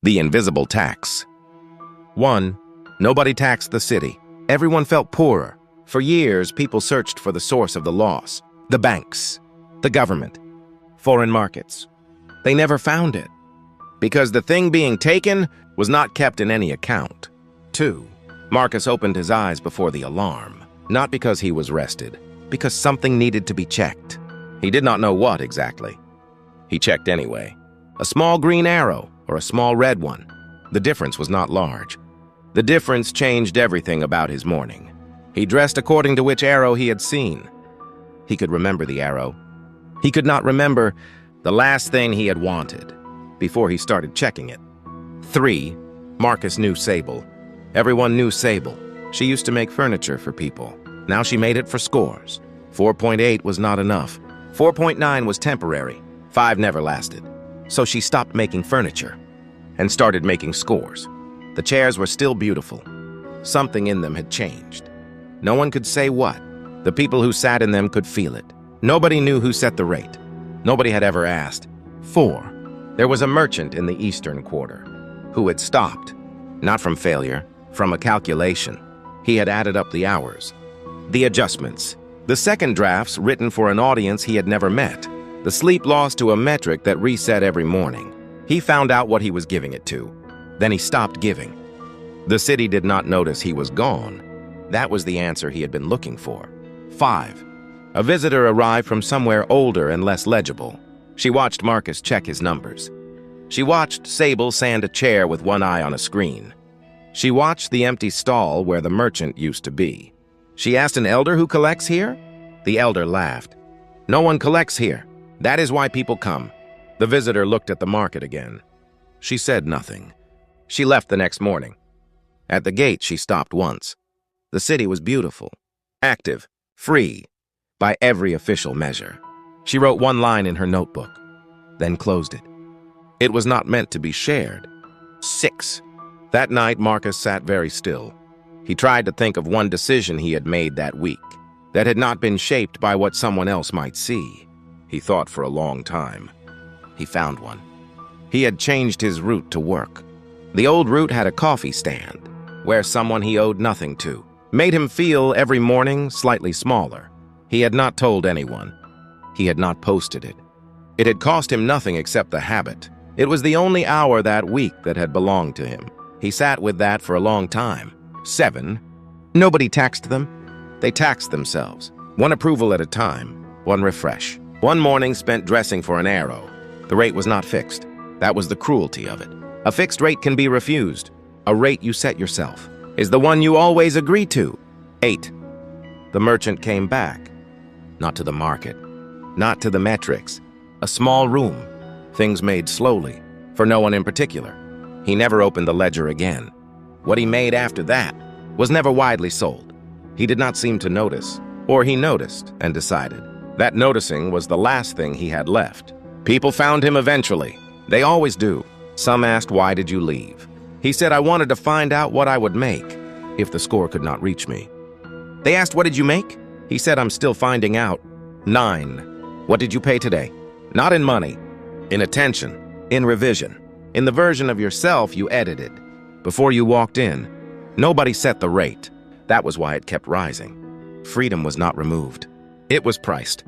The invisible tax. 1. Nobody taxed the city. Everyone felt poorer. For years, people searched for the source of the loss. The banks, the government, foreign markets. They never found it, because the thing being taken was not kept in any account. 2. Marcus opened his eyes before the alarm, not because he was rested, because something needed to be checked. He did not know what exactly. He checked anyway. A small green arrow or a small red one. The difference was not large. The difference changed everything about his morning. He dressed according to which arrow he had seen. He could remember the arrow. He could not remember the last thing he had wanted before he started checking it. 3. Marcus knew Sable. Everyone knew Sable. She used to make furniture for people. Now she made it for scores. 4.8 was not enough. 4.9 was temporary. 5 never lasted. So she stopped making furniture and started making scores. The chairs were still beautiful. Something in them had changed. No one could say what. The people who sat in them could feel it. Nobody knew who set the rate. Nobody had ever asked. 4. There was a merchant in the eastern quarter who had stopped, not from failure, from a calculation. He had added up the hours, the adjustments, the second drafts written for an audience he had never met, the sleep lost to a metric that reset every morning. He found out what he was giving it to. Then he stopped giving. The city did not notice he was gone. That was the answer he had been looking for. 5. A visitor arrived from somewhere older and less legible. She watched Marcus check his numbers. She watched Sable sand a chair with one eye on a screen. She watched the empty stall where the merchant used to be. She asked an elder who collects here? The elder laughed. No one collects here. That is why people come. The visitor looked at the market again. She said nothing. She left the next morning. At the gate, she stopped once. The city was beautiful, active, free, by every official measure. She wrote one line in her notebook, then closed it. It was not meant to be shared. 6. That night, Marcus sat very still. He tried to think of one decision he had made that week that had not been shaped by what someone else might see. He thought for a long time. He found one. He had changed his route to work. The old route had a coffee stand, where someone he owed nothing to made him feel every morning slightly smaller. He had not told anyone. He had not posted it. It had cost him nothing except the habit. It was the only hour that week that had belonged to him. He sat with that for a long time. 7. Nobody taxed them. They taxed themselves. One approval at a time. One refresh. One morning spent dressing for an arrow. The rate was not fixed. That was the cruelty of it. A fixed rate can be refused. A rate you set yourself is the one you always agree to. 8. The merchant came back. Not to the market. Not to the metrics. A small room. Things made slowly, for no one in particular. He never opened the ledger again. What he made after that was never widely sold. He did not seem to notice, or he noticed and decided. That noticing was the last thing he had left. People found him eventually. They always do. Some asked, "Why did you leave?" He said, "I wanted to find out what I would make if the score could not reach me." They asked, "What did you make?" He said, "I'm still finding out." 9. What did you pay today? Not in money, in attention, in revision, in the version of yourself you edited. Before you walked in, nobody set the rate. That was why it kept rising. Freedom was not removed. It was priced.